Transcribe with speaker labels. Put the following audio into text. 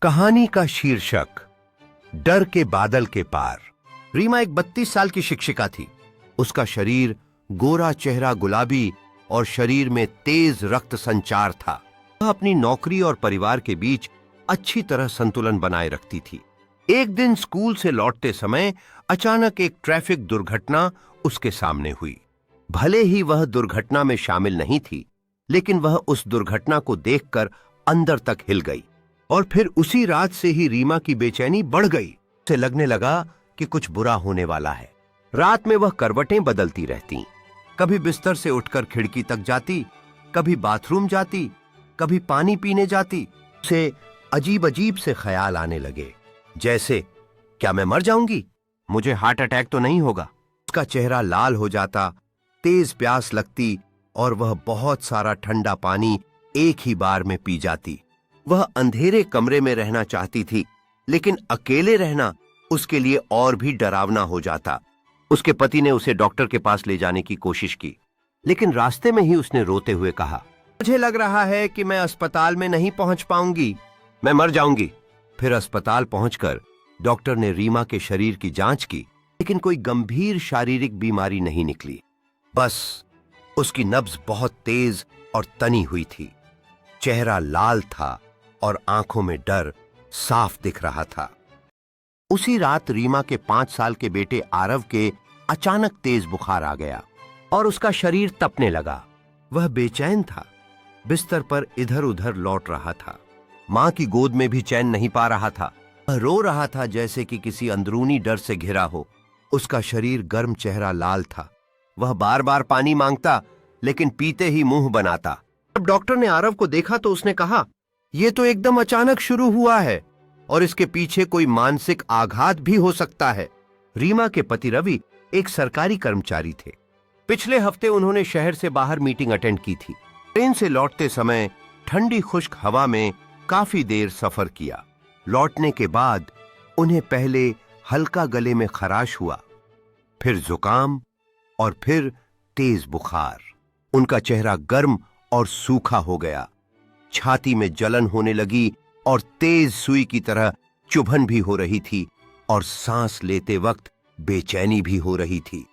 Speaker 1: कहानी का शीर्षक डर के बादल के पार। रीमा एक 32 साल की शिक्षिका थी। उसका शरीर गोरा, चेहरा गुलाबी और शरीर में तेज रक्त संचार था। वह अपनी नौकरी और परिवार के बीच अच्छी तरह संतुलन बनाए रखती थी। एक दिन स्कूल से लौटते समय अचानक एक ट्रैफिक दुर्घटना उसके सामने हुई। भले ही वह दुर्घटना में शामिल नहीं थी, लेकिन वह उस दुर्घटना को देखकर अंदर तक हिल गई। और फिर उसी रात से ही रीमा की बेचैनी बढ़ गई। उसे लगने लगा कि कुछ बुरा होने वाला है। रात में वह करवटें बदलती रहती, कभी बिस्तर से उठकर खिड़की तक जाती, कभी बाथरूम जाती, कभी पानी पीने जाती। उसे अजीब अजीब से ख्याल आने लगे, जैसे क्या मैं मर जाऊंगी? मुझे हार्ट अटैक तो नहीं होगा? उसका चेहरा लाल हो जाता, तेज प्यास लगती और वह बहुत सारा ठंडा पानी एक ही बार में पी जाती। वह अंधेरे कमरे में रहना चाहती थी, लेकिन अकेले रहना उसके लिए और भी डरावना हो जाता। उसके पति ने उसे डॉक्टर के पास ले जाने की कोशिश की, लेकिन रास्ते में ही उसने रोते हुए कहा, मुझे लग रहा है कि मैं अस्पताल में नहीं पहुंच पाऊंगी, मैं मर जाऊंगी। फिर अस्पताल पहुंचकर डॉक्टर ने रीमा के शरीर की जांच की, लेकिन कोई गंभीर शारीरिक बीमारी नहीं निकली। बस उसकी नब्ज बहुत तेज और तनी हुई थी, चेहरा लाल था और आंखों में डर साफ दिख रहा था। उसी रात रीमा के 5 साल के बेटे आरव के अचानक तेज बुखार आ गया और उसका शरीर तपने लगा। वह बेचैन था, बिस्तर पर इधर उधर लौट रहा था। मां की गोद में भी चैन नहीं पा रहा था। वह रो रहा था जैसे कि किसी अंदरूनी डर से घिरा हो। उसका शरीर गर्म, चेहरा लाल था। वह बार बार पानी मांगता, लेकिन पीते ही मुंह बनाता। जब डॉक्टर ने आरव को देखा तो उसने कहा, यह तो एकदम अचानक शुरू हुआ है और इसके पीछे कोई मानसिक आघात भी हो सकता है। रीमा के पति रवि एक सरकारी कर्मचारी थे। पिछले हफ्ते उन्होंने शहर से बाहर मीटिंग अटेंड की थी। ट्रेन से लौटते समय ठंडी खुश्क हवा में काफी देर सफर किया। लौटने के बाद उन्हें पहले हल्का गले में खराश हुआ, फिर जुकाम और फिर तेज बुखार। उनका चेहरा गर्म और सूखा हो गया, छाती में जलन होने लगी और तेज सुई की तरह चुभन भी हो रही थी और सांस लेते वक्त बेचैनी भी हो रही थी।